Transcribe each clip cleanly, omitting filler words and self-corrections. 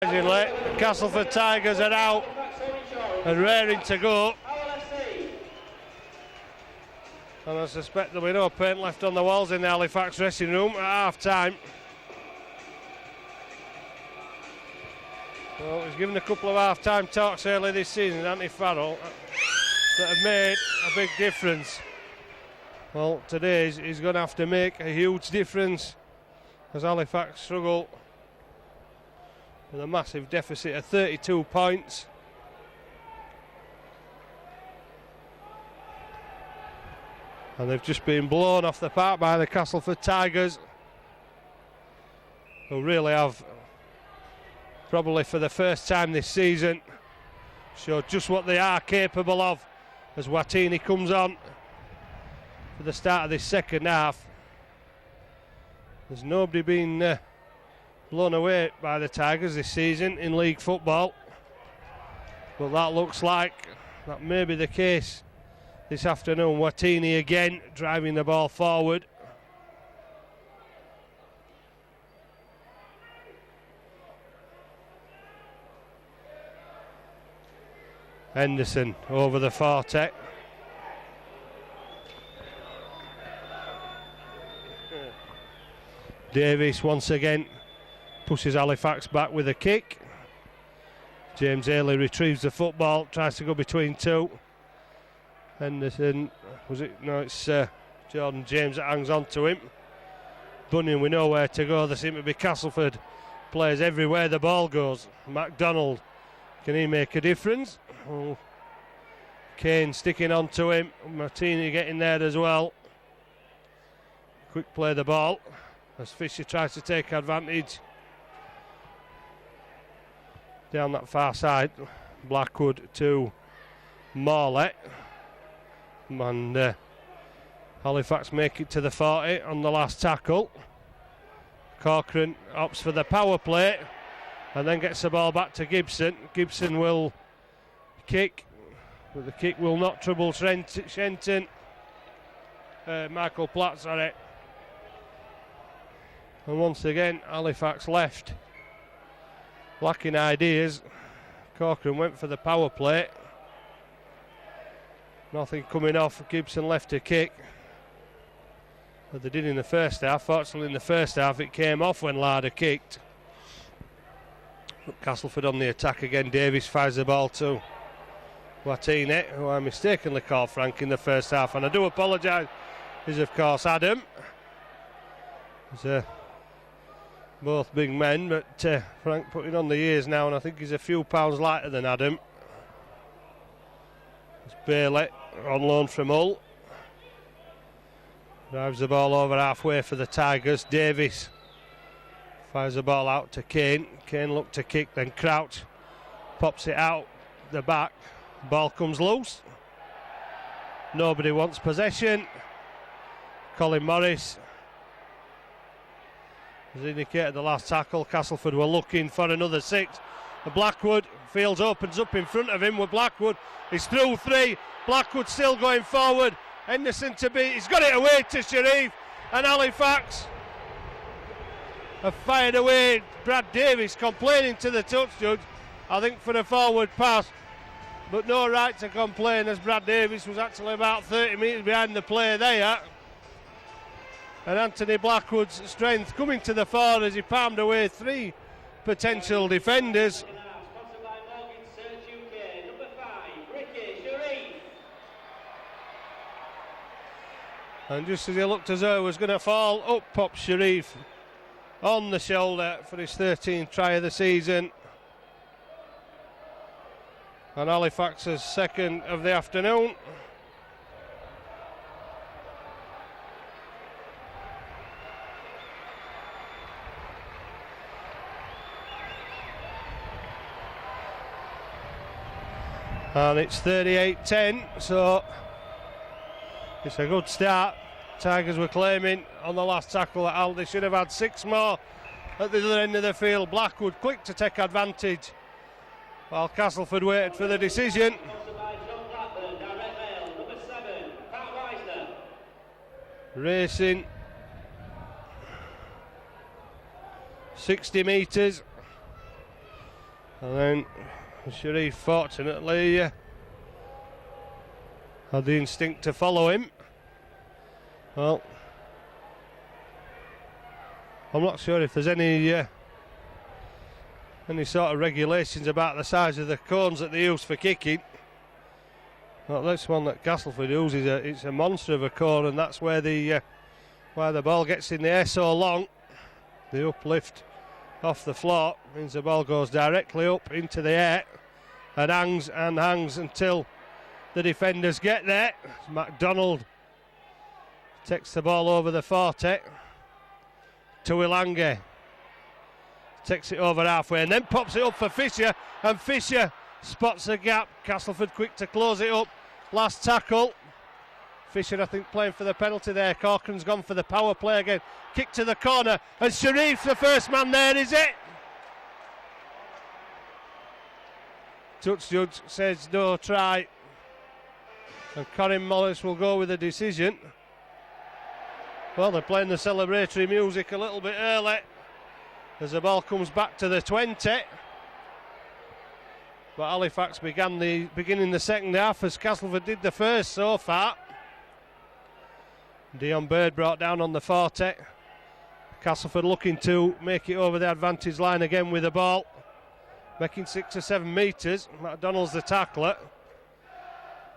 The Castleford Tigers are out and raring to go. And I suspect there'll be no paint left on the walls in the Halifax dressing room at half-time. Well, he's given a couple of half-time talks early this season, Anthony Farrell, that have made a big difference. Well, today he's going to have to make a huge difference as Halifax struggle with a massive deficit of 32 points. And they've just been blown off the park by the Castleford Tigers, who really have, probably for the first time this season, showed just what they are capable of as Watini comes on for the start of this second half. There's nobody been blown away by the Tigers this season in league football, but that looks like that may be the case this afternoon. Watini again driving the ball forward. Henderson over the forte. Davies once again pushes Halifax back with a kick. James Haley retrieves the football, tries to go between two. Henderson, was it? No, it's Jordan James that hangs on to him. Bunyan, we know where to go. There seem to be Castleford players everywhere the ball goes. MacDonald, can he make a difference? Oh. Kane sticking on to him. Martini getting there as well. Quick play the ball as Fisher tries to take advantage. Down that far side, Blackwood to Morley. And Halifax make it to the 40 on the last tackle. Corcoran opts for the power play and then gets the ball back to Gibson. Gibson will kick, but the kick will not trouble Shenton. Michael Platt, sorry. And once again, Halifax left lacking ideas. Corcoran went for the power play. Nothing coming off. Gibson left a kick, but they did in the first half. Fortunately, in the first half, it came off when Larder kicked. Castleford on the attack again. Davies fires the ball to Watini, who I mistakenly called Frank in the first half, and I do apologise. Is of course Adam. Both big men, but Frank putting on the years now, and I think he's a few pounds lighter than Adam. It's Bailey on loan from Hull. Drives the ball over halfway for the Tigers. Davies fires the ball out to Kane. Kane looked to kick, then Crouch pops it out the back. Ball comes loose. Nobody wants possession. Colin Morris has indicated the last tackle. Castleford were looking for another 6. The Blackwood, Fields opens up in front of him with Blackwood. He's through 3. Blackwood still going forward. Henderson to beat. He's got it away to Sharif. And Halifax have fired away. Brad Davies complaining to the touch judge, I think, for a forward pass. But no right to complain, as Brad Davies was actually about 30 metres behind the play there. And Anthony Blackwood's strength coming to the fore as he palmed away 3 potential defenders. And just as he looked as though he was going to fall, up pops Sharif on the shoulder for his 13th try of the season. And Halifax's second of the afternoon. And it's 38-10, so it's a good start. Tigers were claiming on the last tackle that they should have had 6 more at the other end of the field. Blackwood quick to take advantage, while Castleford waited for the decision. Racing 60 metres. And then Sharif fortunately had the instinct to follow him. Well, I'm not sure if there's any sort of regulations about the size of the cones that they use for kicking. Well, this one that Castleford uses, it's a monster of a cone, and that's where the ball gets in the air so long. The uplift off the floor means the ball goes directly up into the air and hangs until the defenders get there. MacDonald takes the ball over the 40 to Ilange. Takes it over halfway and then pops it up for Fisher, and Fisher spots the gap. Castleford quick to close it up. Last tackle. Fisher, I think, playing for the penalty there. Corcoran's gone for the power play again. Kick to the corner, and Sharif, the first man there, is it? Touch judge says no try, and Corin Morris will go with the decision. Well, they're playing the celebratory music a little bit early as the ball comes back to the 20. But Halifax beginning the second half as Castleford did the first so far. Dion Bird brought down on the 40. Castleford looking to make it over the advantage line again with the ball, making 6 or 7 metres. MacDonald's the tackler.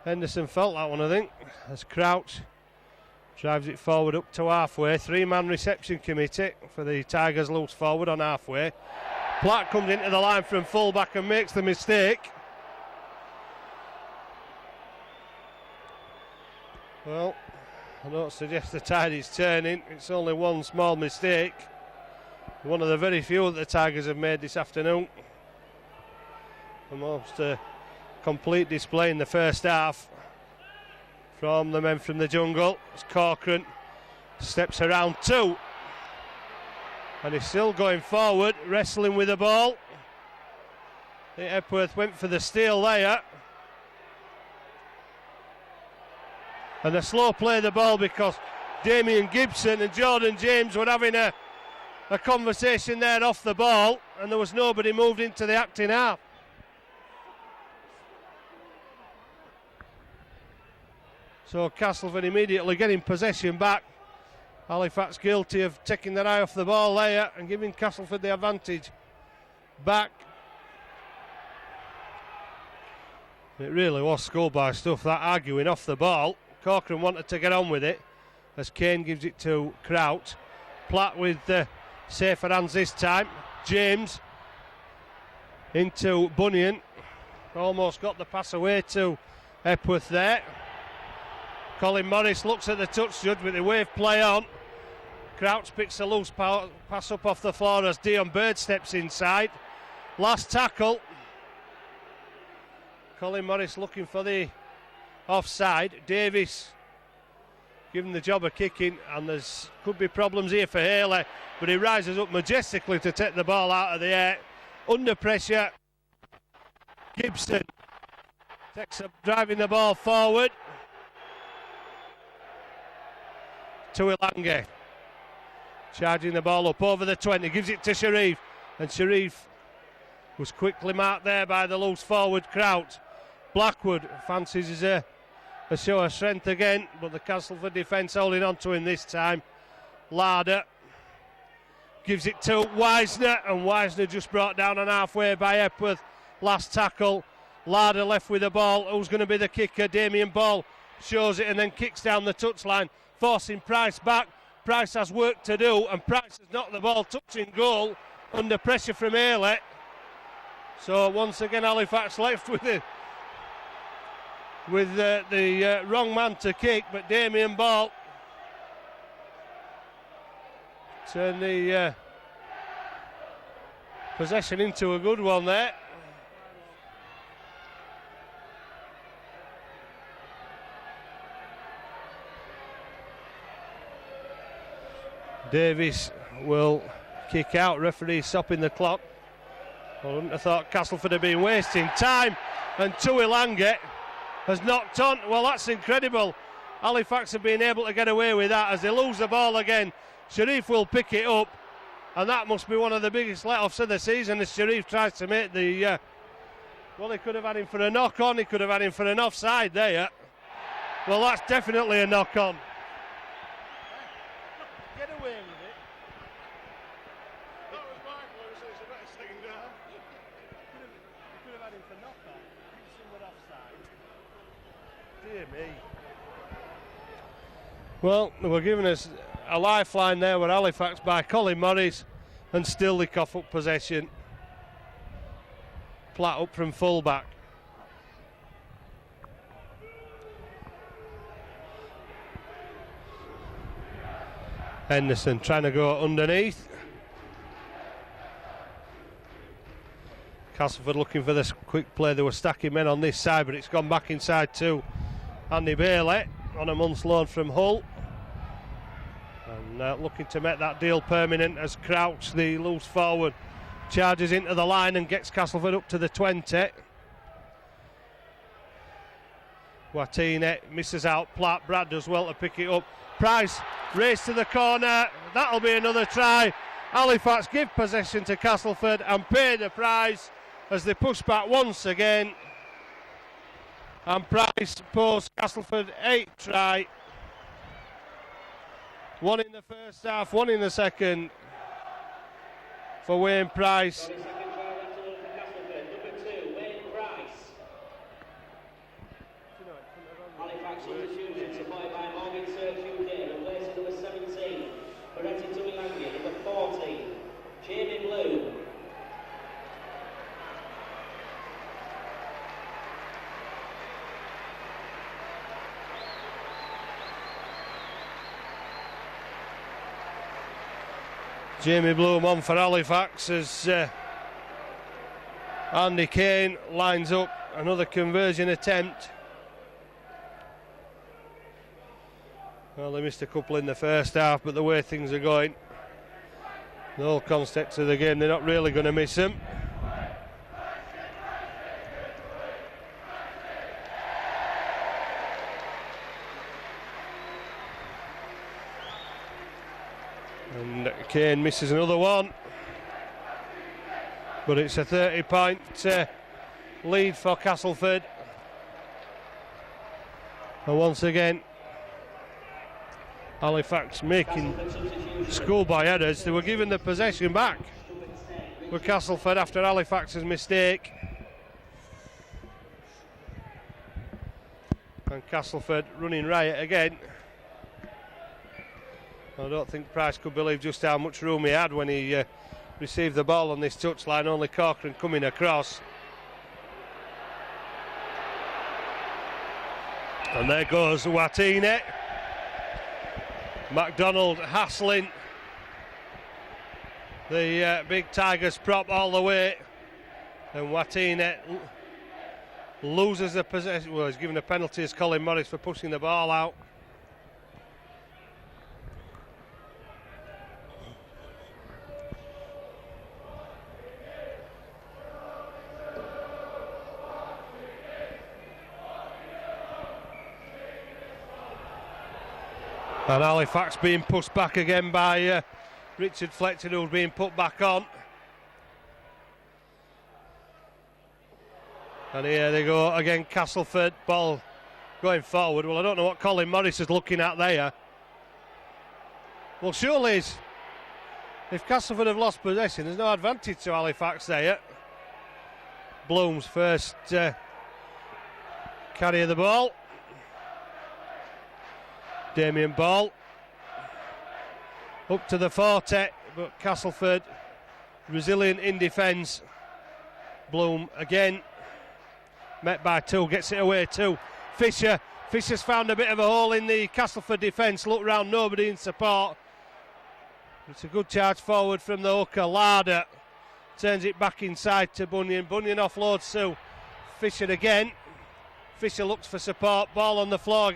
Henderson felt that one, I think, as Crouch drives it forward up to halfway. 3-man reception committee for the Tigers loose forward on halfway. Platt comes into the line from full-back and makes the mistake. Well, I don't suggest the tide is turning. It's only one small mistake. One of the very few that the Tigers have made this afternoon. Almost a complete display in the first half from the men from the jungle. As Corcoran steps around 2. And he's still going forward, wrestling with the ball. I think Epworth went for the steal there. And they slow play the ball because Damien Gibson and Jordan James were having a conversation there off the ball, and there was nobody moved into the acting half. So Castleford immediately getting possession back. Halifax guilty of taking their eye off the ball there and giving Castleford the advantage back. It really was schoolboy stuff, that arguing off the ball. Corcoran wanted to get on with it as Kane gives it to Crouch. Platt with safer hands this time. James into Bunyan. Almost got the pass away to Epworth there. Colin Morris looks at the touch judge with the wave play on. Crouch picks a loose pass up off the floor as Dion Bird steps inside. Last tackle. Colin Morris looking for the offside. Davis given the job of kicking, and there's could be problems here for Haley, but he rises up majestically to take the ball out of the air. Under pressure, Gibson takes up, driving the ball forward to Ilange. Charging the ball up over the 20, gives it to Sharif, and Sharif was quickly marked there by the loose forward Crouch. Blackwood fancies a show of strength again, but the Castleford defence holding on to him this time. Larder gives it to Wisner, and Wisner just brought down on halfway by Epworth. Last tackle, Larder left with the ball. Who's going to be the kicker? Damien Ball shows it and then kicks down the touchline, forcing Price back. Price has work to do, and Price has knocked the ball touching goal under pressure from Haley. So once again Halifax left with the wrong man to kick, but Damien Ball turned the possession into a good one there. Davis will kick out, referee stopping the clock. I wouldn't have thought Castleford had been wasting time, and Tuilange has knocked on. Well, that's incredible. Halifax have been able to get away with that as they lose the ball again. Sharif will pick it up, And that must be one of the biggest let-offs of the season as Sharif tries to make the... well, he could have had him for a knock-on, he could have had him for an offside there. Well, that's definitely a knock-on. Get away with it. That was my blue, so it's a better second down. He could have had him for knock-on. Somewhere offside. Dear me. Well, they were giving us a lifeline there with Halifax by Colin Morris, and still they cough up possession. Platt up from full-back. Henderson trying to go underneath. Castleford looking for this quick play. They were stacking men on this side, but it's gone back inside to Andy Bailey on a month's loan from Hull. And looking to make that deal permanent as Crouch, the loose forward, charges into the line and gets Castleford up to the 20. Watine misses out Platt. Brad does well to pick it up. Price race to the corner. That'll be another try. Halifax give possession to Castleford and pay the price as they push back once again. And Price posts Castleford 8 try. One in the first half, one in the second for Wayne Price. Halifax substitution supplied by Morgan Search UK, replacing number 17, Moretti Tumilangi, number 14, Jamie Blue. Jamie Bloom on for Halifax as Andy Kane lines up another conversion attempt. Well, they missed a couple in the first half, but the way things are going, the whole context of the game, they're not really going to miss them. And Kane misses another one, but it's a 30-point lead for Castleford. And once again, Halifax making schoolboy errors. They were given the possession back with Castleford after Halifax's mistake. And Castleford running riot again. I don't think Price could believe just how much room he had when he received the ball on this touchline. Only Corcoran coming across. And there goes Watine. MacDonald hassling the big Tigers prop all the way. And Watine loses the possession. Well, he's given a penalty as Colin Morris for pushing the ball out. And Halifax being pushed back again by Richard Fletcher, who's being put back on. And here they go again, Castleford, ball going forward. Well, I don't know what Colin Morris is looking at there. Well, surely if Castleford have lost possession, there's no advantage to Halifax there. Bloom's first carry of the ball. Damien Ball up to the 40, but Castleford resilient in defence. Bloom again met by two, gets it away to Fisher. Fisher's found a bit of a hole in the Castleford defence. Look round, nobody in support. It's a good charge forward from the hooker. Larder turns it back inside to Bunyan. Bunyan offloads to Fisher again. Fisher looks for support, ball on the floor.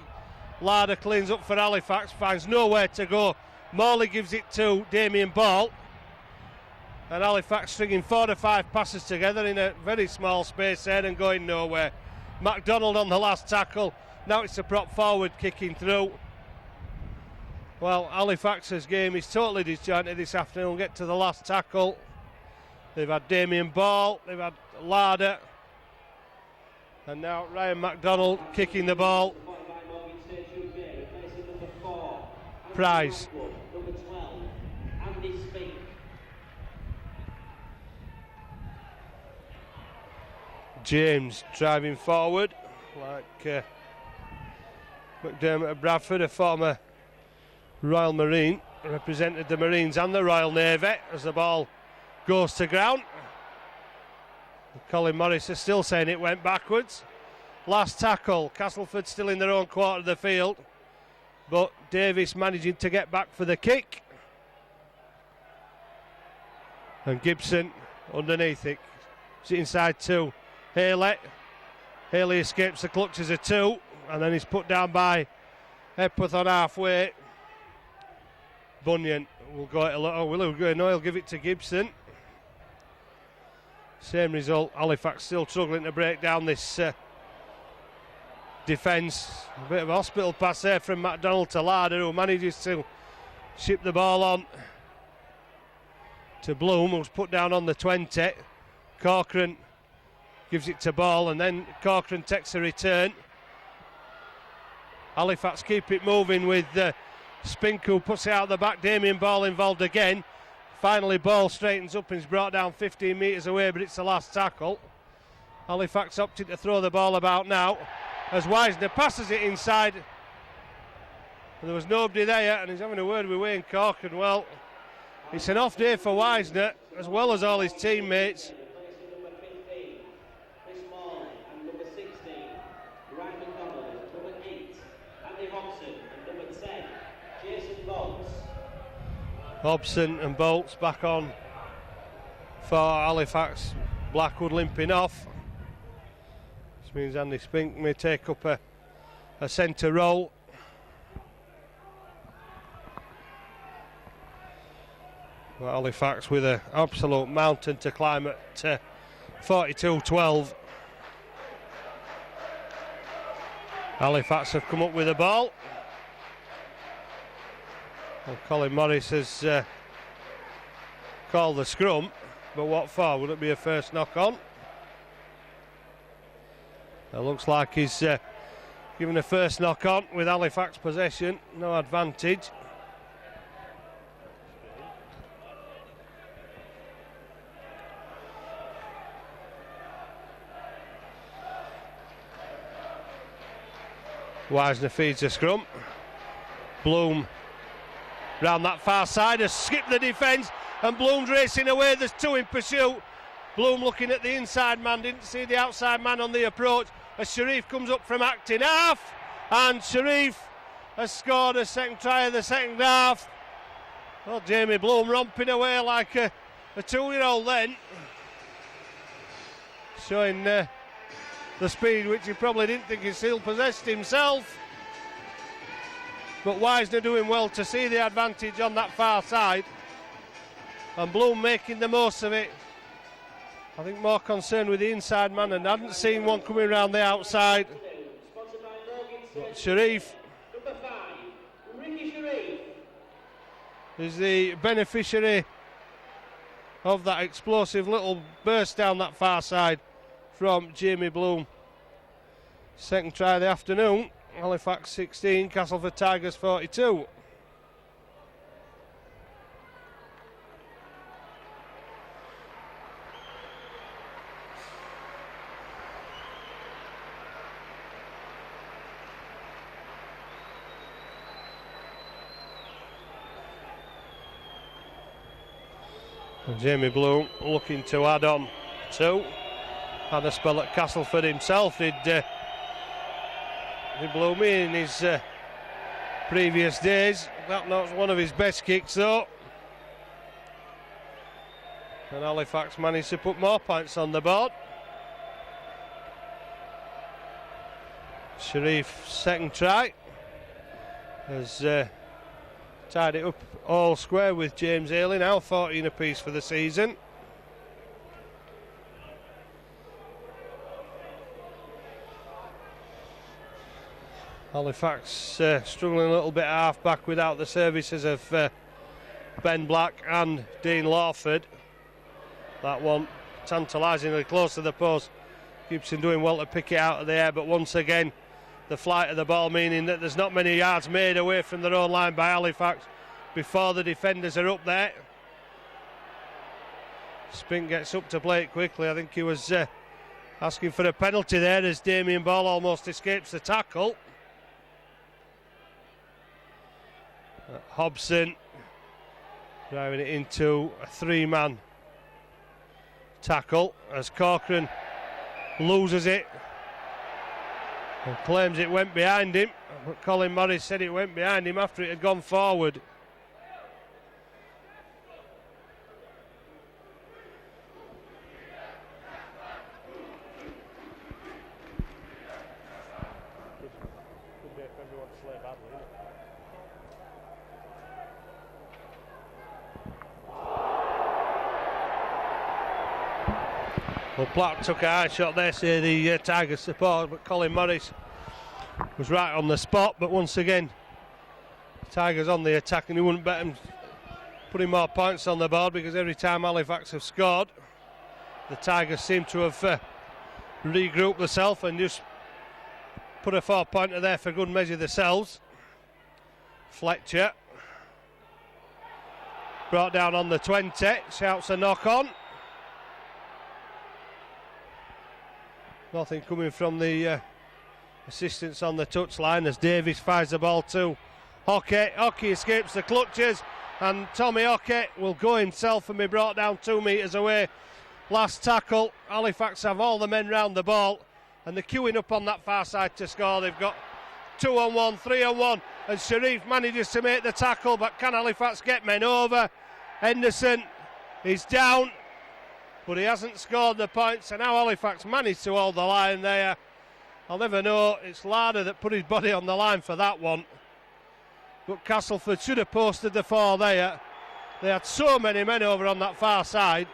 Larder cleans up for Halifax, finds nowhere to go. Morley gives it to Damien Ball. And Halifax stringing 4 or 5 passes together in a very small space there and going nowhere. MacDonald on the last tackle. Now it's a prop forward kicking through. Well, Halifax's game is totally disjointed this afternoon. We'll get to the last tackle. They've had Damien Ball, they've had Larder, and now Ryan MacDonald kicking the ball. Prize. James driving forward like McDermott of Bradford, a former Royal Marine, represented the Marines and the Royal Navy as the ball goes to ground. Colin Morris is still saying it went backwards. Last tackle, Castleford still in their own quarter of the field, but Davis managing to get back for the kick. And Gibson underneath it. It's inside two. Haley escapes the clutches of two, and then he's put down by Epworth on halfway. Bunyan will go it a lot. He'll give it to Gibson. Same result. Halifax still struggling to break down this defence. A bit of a hospital pass there from MacDonald to Larder, who manages to ship the ball on to Bloom, who's put down on the 20. Corcoran gives it to Ball, and then Corcoran takes a return. Halifax keep it moving with Spink, who puts it out the back. Damien Ball involved again. Finally, Ball straightens up and is brought down 15 metres away, but it's the last tackle. Halifax opted to throw the ball about now as Wisner passes it inside. And there was nobody there, and he's having a word with Wayne Corcoran. Well, it's an off day for Wisner as well as all his teammates. Hobson and Bolts back on for Halifax. Blackwood limping off. This means Andy Spink may take up a centre role. But Halifax with an absolute mountain to climb at 42-12. Halifax have come up with the ball. Well, Colin Morris has called the scrum, but what for? Would it be a first knock on? It looks like he's given a first knock on with Halifax possession, no advantage. Wisner feeds the scrum. Bloom round that far side has skipped the defence, and Bloom's racing away. There's two in pursuit. Bloom looking at the inside man, didn't see the outside man on the approach as Sharif comes up from acting half, and Sharif has scored a second try of the second half. Well, Jamie Bloom romping away like a 2-year-old then, showing the speed which he probably didn't think he still possessed himself. But Wisner doing well to see the advantage on that far side, and Bloom making the most of it. I think more concerned with the inside man, and hadn't seen one coming around the outside. But Sharif is the beneficiary of that explosive little burst down that far side from Jamie Bloom. Second try of the afternoon. Halifax 16, Castleford Tigers 42. And Jamie Bloom looking to add on two. Had a spell at Castleford himself, did Bloom in his previous days. That was one of his best kicks though. And Halifax managed to put more points on the board. Sharif's second try has tied it up all square with James Haley, now 14 apiece for the season. Halifax struggling a little bit half back without the services of Ben Black and Dean Lawford. That one tantalisingly close to the post. Gibson doing well to pick it out of the air, but once again the flight of the ball meaning that there's not many yards made away from their own line by Halifax before the defenders are up there. Spink gets up to play it quickly. I think he was asking for a penalty there as Damien Ball almost escapes the tackle. Hobson driving it into a three-man tackle as Corcoran loses it and claims it went behind him, but Colin Morris said it went behind him after it had gone forward. Well, Black took a high shot there, say the Tigers support, but Colin Morris was right on the spot. But once again, Tigers on the attack, and he wouldn't bet him putting more points on the board, because every time Halifax have scored, the Tigers seem to have regrouped themselves and just put a 4-pointer there for good measure themselves. Fletcher brought down on the 20, shouts a knock on. Nothing coming from the assistants on the touchline as Davis fires the ball to Hockey. Hockey escapes the clutches, and Tommy Hockey will go himself and be brought down 2 metres away. Last tackle. Halifax have all the men round the ball, and they're queuing up on that far side to score. They've got 2-on-1, 3-on-1, and Sharif manages to make the tackle, but can Halifax get men over? Henderson is down, but he hasn't scored the points, and now Halifax managed to hold the line there. I'll never know. It's Larder that put his body on the line for that one, but Castleford should have posted the 4 there. They had so many men over on that far side.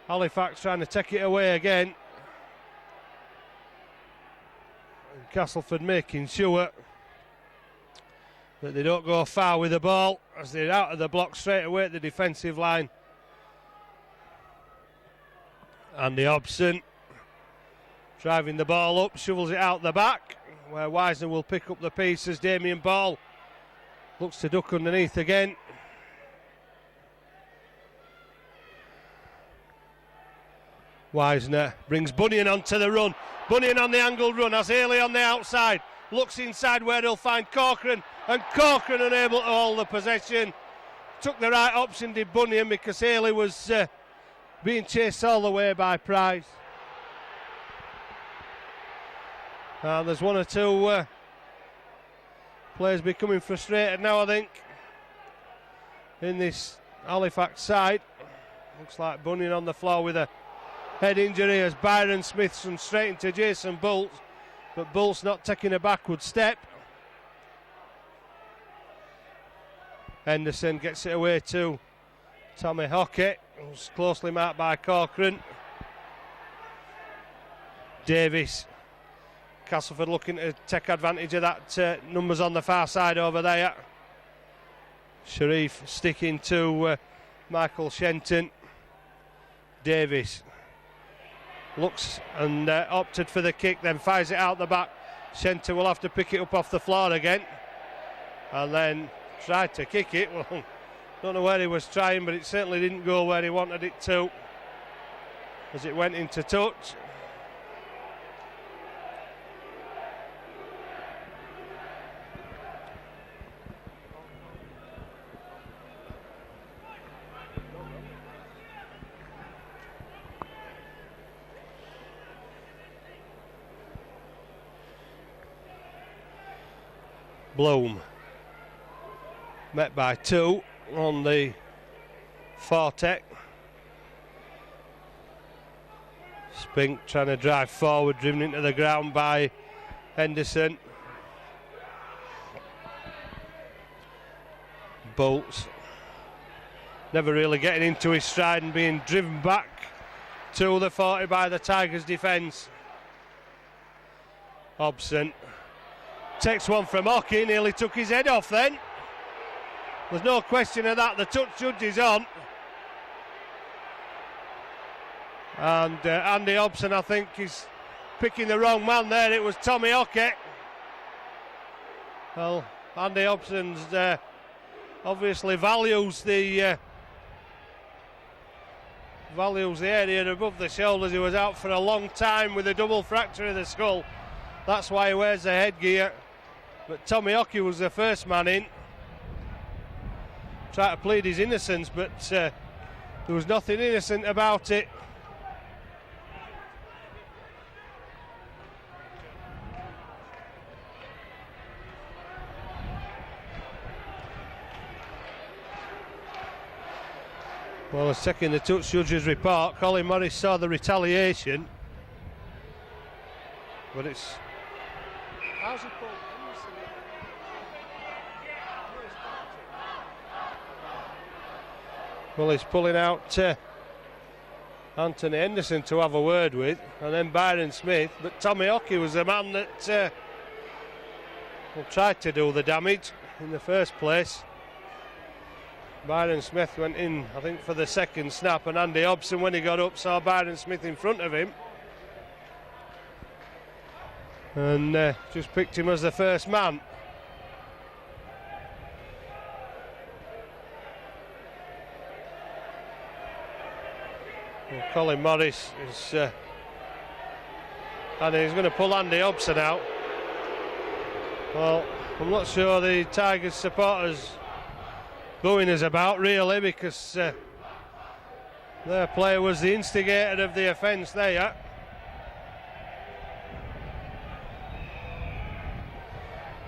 Halifax trying to take it away again, and Castleford making sure that they don't go far with the ball as they're out of the block straight away at the defensive line. Andy Hobson driving the ball up, shovels it out the back, where Wisner will pick up the pieces. Damien Ball looks to duck underneath again. Wisner brings Bunyan onto the run. Bunyan on the angled run, has Haley on the outside. Looks inside where he'll find Corcoran, and Corcoran unable to hold the possession. Took the right option, did Bunyan, because Haley was being chased all the way by Price. And there's one or two players becoming frustrated now, I think, in this Halifax side. Looks like Bunyan on the floor with a head injury as Byron Smith's run straight into Jason Bolts, but Bolts not taking a backward step. Henderson gets it away to Tommy Hockey, who's closely marked by Corcoran. Davis. Castleford looking to take advantage of that numbers on the far side over there. Sharif sticking to Michael Shenton. Davis looks and opted for the kick, then fires it out the back. Shenton will have to pick it up off the floor again, and then tried to kick it. Well, don't know where he was trying, but it certainly didn't go where he wanted it to as it went into touch. Bloom met by 2 on the Fortec. Spink trying to drive forward, driven into the ground by Henderson. Bolts never really getting into his stride and being driven back to the 40 by the Tigers defence. Hobson takes one from Hockey, nearly took his head off then. There's no question of that, the touch judge is on. And Andy Hobson, I think, is picking the wrong man there. It was Tommy Hockey. Well, Andy Hobson's obviously values the area above the shoulders. He was out for a long time with a double fracture of the skull. That's why he wears the headgear. But Tommy Hockey was the first man in. Tried to plead his innocence, but there was nothing innocent about it. Well, as checking the touch judge's report, Colin Morris saw the retaliation, but it's... How's he pulled? Well, he's pulling out Anthony Henderson to have a word with, and then Byron Smith, but Tommy Hockey was the man that tried to do the damage in the first place. Byron Smith went in, I think, for the second snap, and Andy Hobson, when he got up, saw Byron Smith in front of him and just picked him as the first man. Well, Colin Morris is and he's going to pull Andy Hobson out. Well, I'm not sure the Tigers supporters booing us about really, because their player was the instigator of the offence there.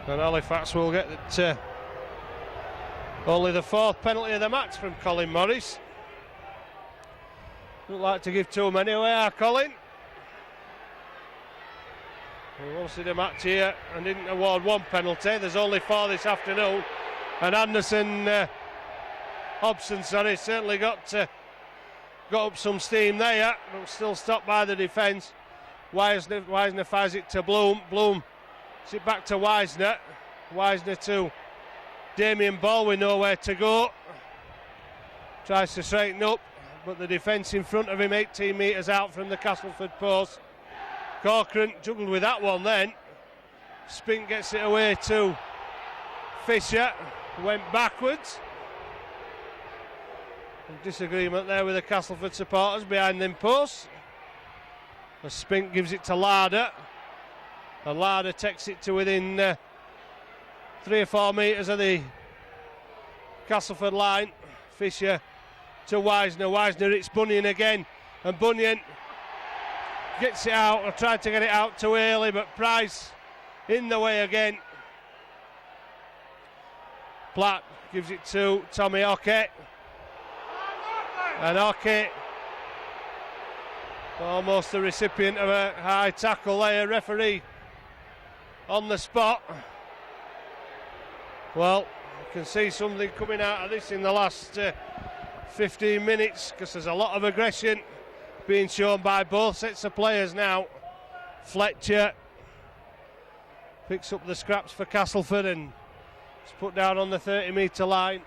And Halifax will get only the fourth penalty of the match from Colin Morris. Don't like to give too many away, Colin? We wanted a match here and didn't award one penalty. There's only 4 this afternoon. And Hobson, certainly got up some steam there, but still stopped by the defence. Wisner fires it to Bloom. Bloom it's it back to Wisner. Wisner to Damien Ball with nowhere to go. Tries to straighten up, but the defence in front of him, 18 metres out from the Castleford post. Corcoran juggled with that one then. Spink gets it away to Fisher. Went backwards. Disagreement there with the Castleford supporters behind them posts. As Spink gives it to Larder. And Larder takes it to within 3 or 4 metres of the Castleford line. Fisher to Wisner. Wisner hits Bunyan again. And Bunyan gets it out. I tried to get it out too early, but Price in the way again. Platt gives it to Tommy Hockey. And Hockey, almost the recipient of a high tackle there. Referee on the spot. Well, you can see something coming out of this in the last 15 minutes, because there's a lot of aggression being shown by both sets of players now. Fletcher picks up the scraps for Castleford and it's put down on the 30-metre line.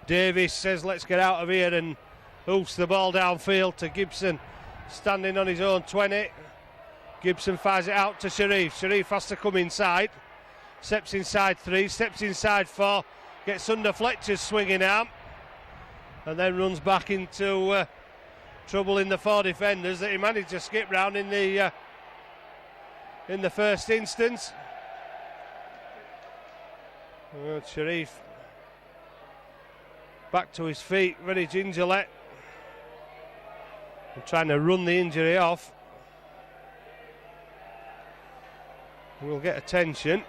Davis says let's get out of here and hoofs the ball downfield to Gibson, standing on his own 20. Gibson fires it out to Sharif. Sharif has to come inside. Steps inside 3, steps inside 4, gets under Fletcher's swinging arm and then runs back into trouble in the 4 defenders that he managed to skip round in the first instance. Sharif back to his feet very gingerly and trying to run the injury off. We'll get attention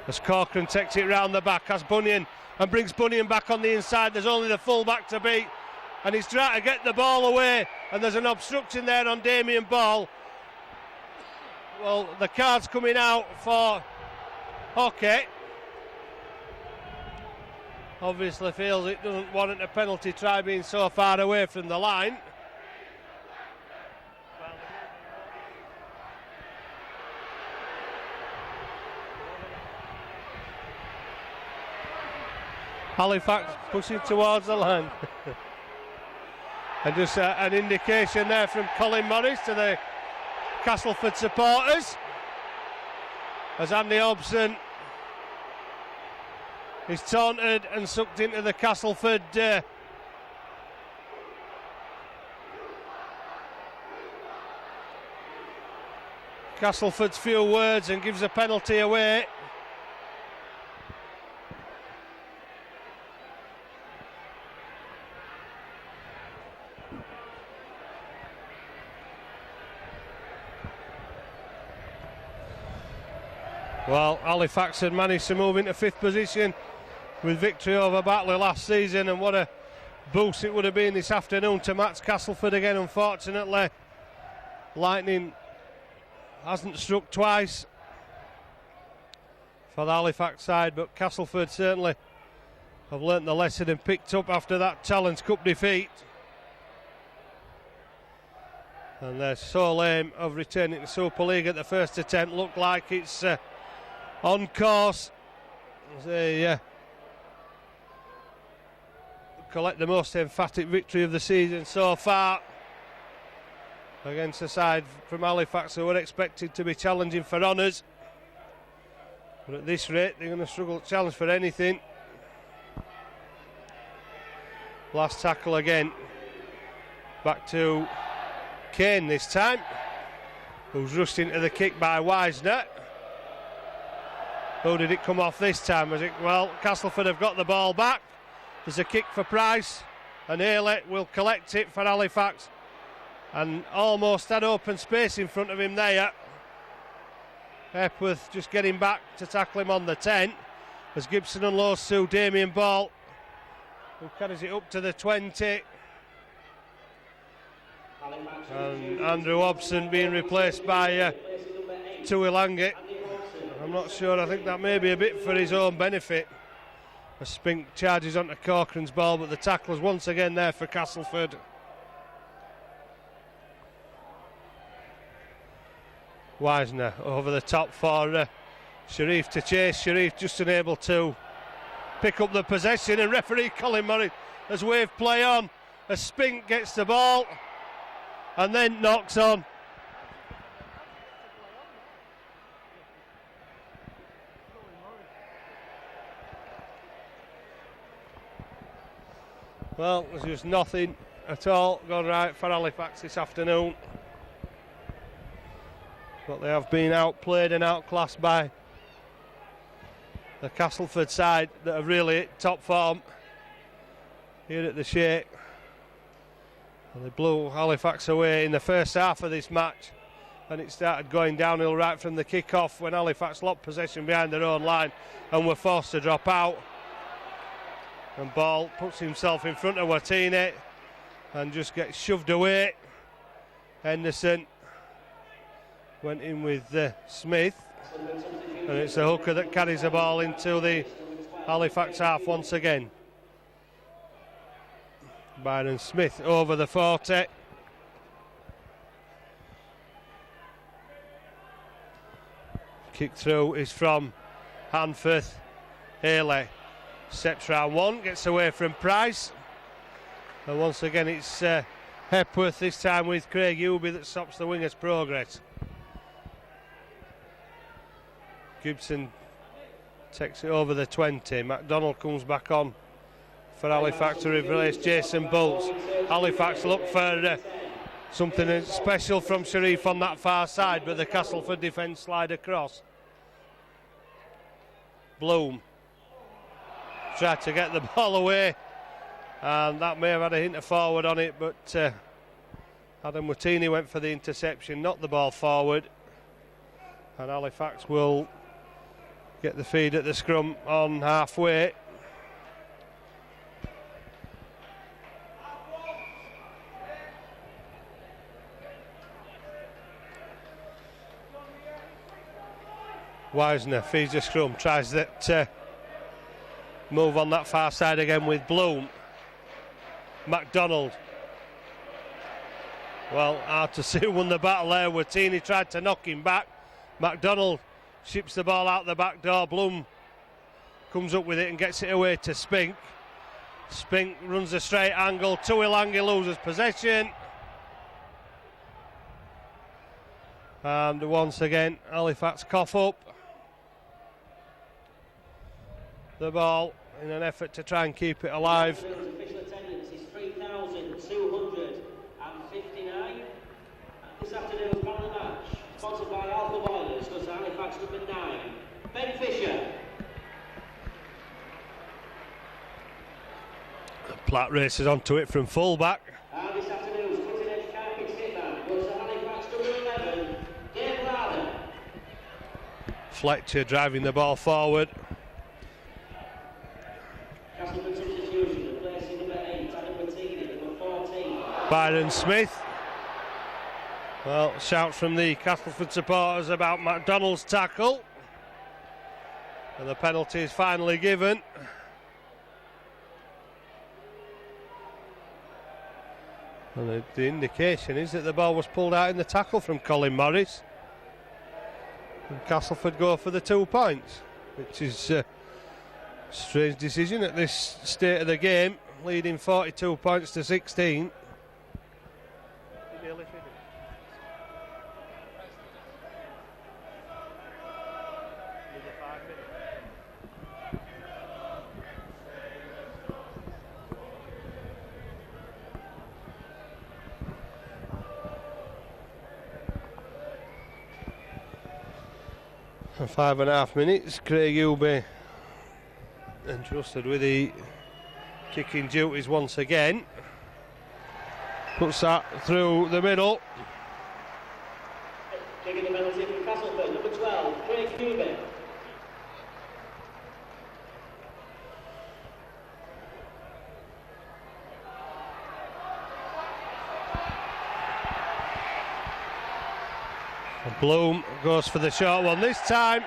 as Corcoran takes it round the back, has Bunyan and brings Bunyan back on the inside. There's only the full back to beat and he's trying to get the ball away and there's an obstruction there on Damien Ball. Well, the card's coming out for Hockey. Obviously feels it doesn't warrant a penalty try being so far away from the line. Well, Halifax pushing towards the line. And just an indication there from Colin Morris to the Castleford supporters as Andy Hobson is taunted and sucked into the Castleford Castleford's few words and gives a penalty away. Well, Halifax had managed to move into 5th position with victory over Batley last season, and what a boost it would have been this afternoon to match Castleford again. Unfortunately, lightning hasn't struck twice for the Halifax side, but Castleford certainly have learnt the lesson and picked up after that Challenge Cup defeat. And their sole aim of returning to Super League at the first attempt looked like it's on course. They collect the most emphatic victory of the season so far against a side from Halifax who were expected to be challenging for honours, but at this rate they're going to struggle to challenge for anything. Last tackle again, back to Kane this time, who's rushed into the kick by Wisner. Who did it come off this time? Was it, well, Castleford have got the ball back. There's a kick for Price, and Ailey will collect it for Halifax, and almost had open space in front of him there. Hepworth just getting back to tackle him on the 10 as Gibson unloads to Damien Ball, who carries it up to the 20. And Andrew Hobson being replaced by Tuilangi. I'm not sure, I think that may be a bit for his own benefit as Spink charges onto Corcoran's ball, but the tackle's once again there for Castleford. Wisner over the top for Sharif to chase. Sharif just unable to pick up the possession, and referee Colin Murray has waved play on as Spink gets the ball and then knocks on. Well, there's just nothing at all gone right for Halifax this afternoon, but they have been outplayed and outclassed by the Castleford side that have really hit top form here at the Shake. And they blew Halifax away in the first half of this match, and it started going downhill right from the kick-off when Halifax lost possession behind their own line and were forced to drop out. And Ball puts himself in front of Watini and just gets shoved away. Henderson went in with Smith, and it's the hooker that carries the ball into the Halifax half once again. Byron Smith over the 40. Kick through is from Hanforth. Ailey steps round one, gets away from Price, and once again it's Hepworth, this time with Craig Hewby, that stops the winger's progress. Gibson takes it over the 20. McDonald comes back on for Halifax to replace Jason Bolts. Halifax look for something special from Sharif on that far side, but the Castleford defence slide across. Bloom tried to get the ball away, and that may have had a hint of forward on it, but Adam Watini went for the interception, knocked the ball forward, and Halifax will get the feed at the scrum on halfway. Wisner feeds the scrum, tries that move on that far side again with Bloom. McDonald. Well, hard to see who won the battle there. Watini tried to knock him back. McDonald ships the ball out the back door. Bloom comes up with it and gets it away to Spink. Spink runs a straight angle. Tuilangi loses possession. And once again, Halifax cough up the ball in an effort to try and keep it alive. Official attendance is 3,259. This afternoon's man of the match, sponsored by Alpha Boilers, goes to Halifax number 9, Ben Fisher. Platt races onto it from full-back. And this afternoon's cutting edge carpet hitman goes to Halifax number 11, Dave Rather. Fletcher driving the ball forward. Castleford substitution, replacing number 8, Adam Martini, number 14. Byron Smith. Well, shouts from the Castleford supporters about McDonald's tackle. And the penalty is finally given. And the indication is that the ball was pulled out in the tackle from Colin Morris. And Castleford go for the 2 points, which is a strange decision at this state of the game, leading 42 points to 16. And 5.5 minutes, Craig Hewby entrusted with the kicking duties once again. Puts that through the middle. Taking the penalty from Castleford, number 12, Craig Hewby. Bloom goes for the short one this time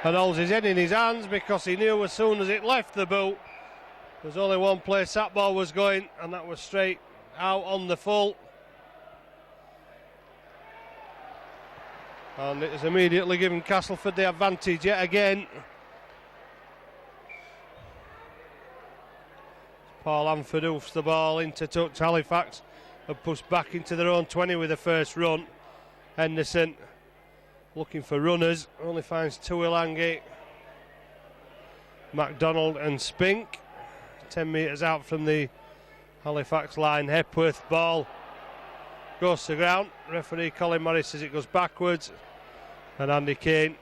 and holds his head in his hands because he knew as soon as it left the boot there's only one place that ball was going, and that was straight out on the full. And it has immediately given Castleford the advantage yet again. Paul Hanford hoofs the ball into touch. Halifax have pushed back into their own 20 with the first run. Henderson looking for runners, only finds Tuilangi, MacDonald and Spink. 10 metres out from the Halifax line. Hepworth ball goes to ground. Referee Colin Morris says it goes backwards, and Andy Kane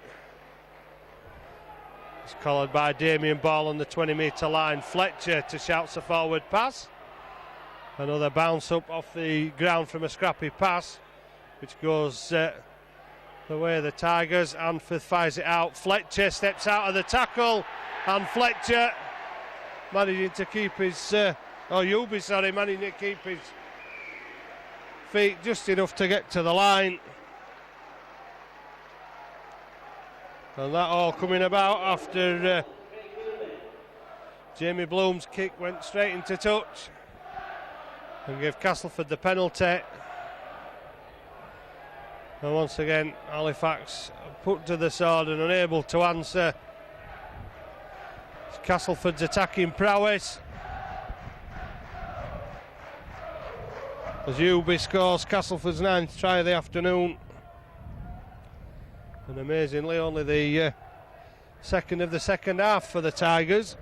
is collared by Damien Ball on the 20-metre line. Fletcher to shouts a forward pass. Another bounce up off the ground from a scrappy pass, which goes the way of the Tigers. Anford fires it out. Fletcher steps out of the tackle, and Fletcher managing to keep his managing to keep his feet just enough to get to the line. And that all coming about after Jamie Bloom's kick went straight into touch and gave Castleford the penalty. And once again, Halifax put to the sword and unable to answer. It's Castleford's attacking prowess. As Hewby scores Castleford's 9th try of the afternoon. And amazingly, only the second of the second half for the Tigers.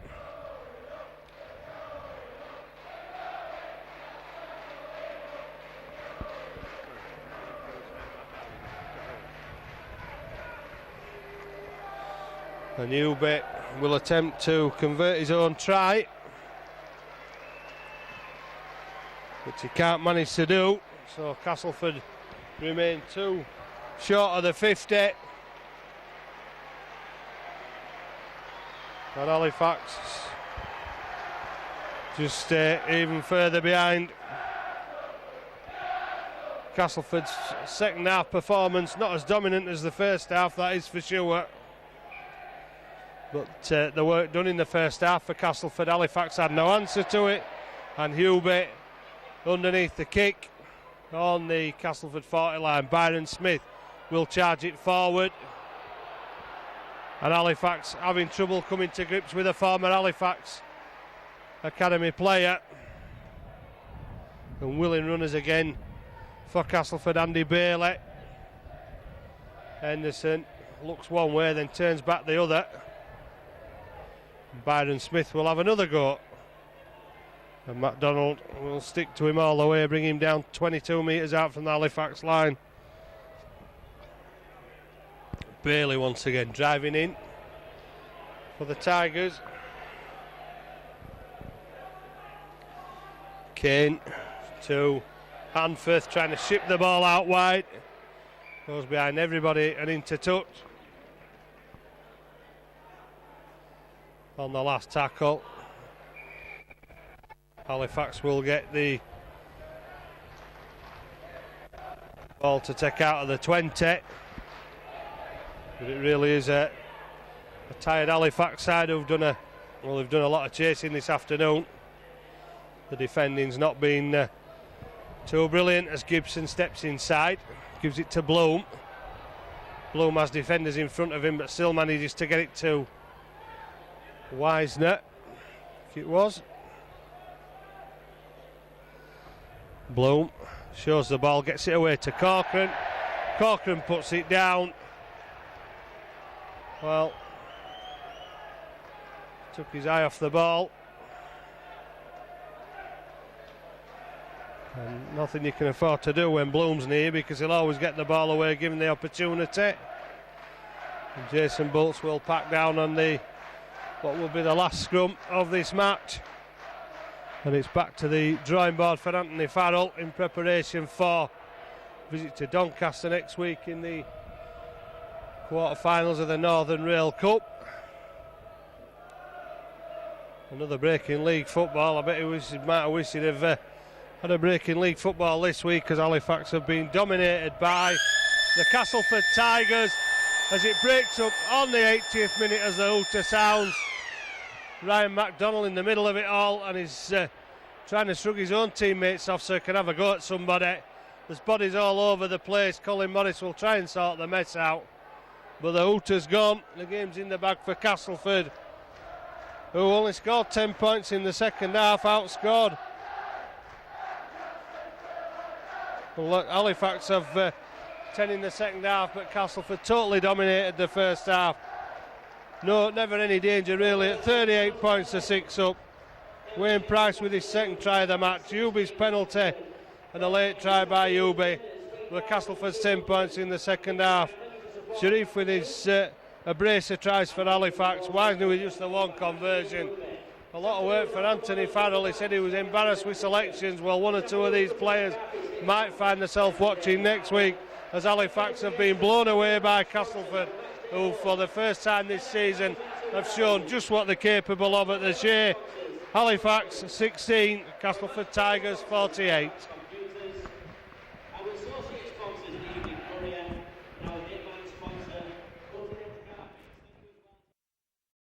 And Hewby will attempt to convert his own try, which he can't manage to do. So Castleford remain 2 short of the 50. And Halifax just even further behind. Castleford's second half performance not as dominant as the first half, that is for sure. But the work done in the first half for Castleford, Halifax had no answer to it. And Hewby underneath the kick on the Castleford 40 line. Byron Smith will charge it forward. And Halifax having trouble coming to grips with a former Halifax academy player. And willing runners again for Castleford. Andy Bailey. Henderson looks one way, then turns back the other. Byron Smith will have another go. And MacDonald will stick to him all the way, bring him down 22 metres out from the Halifax line. Bailey once again driving in for the Tigers. Kane to Hanforth, trying to ship the ball out wide. Goes behind everybody and into touch. On the last tackle, Halifax will get the ball to take out of the 20. But it really is a tired Halifax side who've done they've done a lot of chasing this afternoon. The defending's not been too brilliant as Gibson steps inside, gives it to Bloom. Bloom has defenders in front of him but still manages to get it to Wisner. It was Bloom shows the ball, gets it away to Corcoran. Corcoran puts it down. Well, took his eye off the ball. And nothing you can afford to do when Bloom's near, because he'll always get the ball away given the opportunity. And Jason Bolts will pack down on what will be the last scrum of this match. And it's back to the drawing board for Anthony Farrell in preparation for a visit to Doncaster next week in the quarter-finals of the Northern Rail Cup. Another break in league football. I bet he might have wished he'd have had a break in league football this week, because Halifax have been dominated by the Castleford Tigers as it breaks up on the 80th minute as the hooter sounds. Ryan MacDonald in the middle of it all, and he's trying to shrug his own teammates off so he can have a go at somebody. There's bodies all over the place. Colin Morris will try and sort the mess out, but the hooter's gone. The game's in the bag for Castleford, who only scored 10 points in the second half, outscored. Well, look, Halifax have 10 in the second half, but Castleford totally dominated the first half. No, never any danger really. At 38 points to 6 up. Wayne Price with his second try of the match. Ubi's penalty and a late try by Ubi. The Castleford's 10 points in the second half. Sharif with his a brace of tries for Halifax. Wisner with just the one conversion. A lot of work for Anthony Farrell. He said he was embarrassed with selections. Well, one or two of these players might find themselves watching next week, as Halifax have been blown away by Castleford, who for the first time this season have shown just what they're capable of at the Shea. Halifax 16, Castleford Tigers 48. Our associate sponsors, the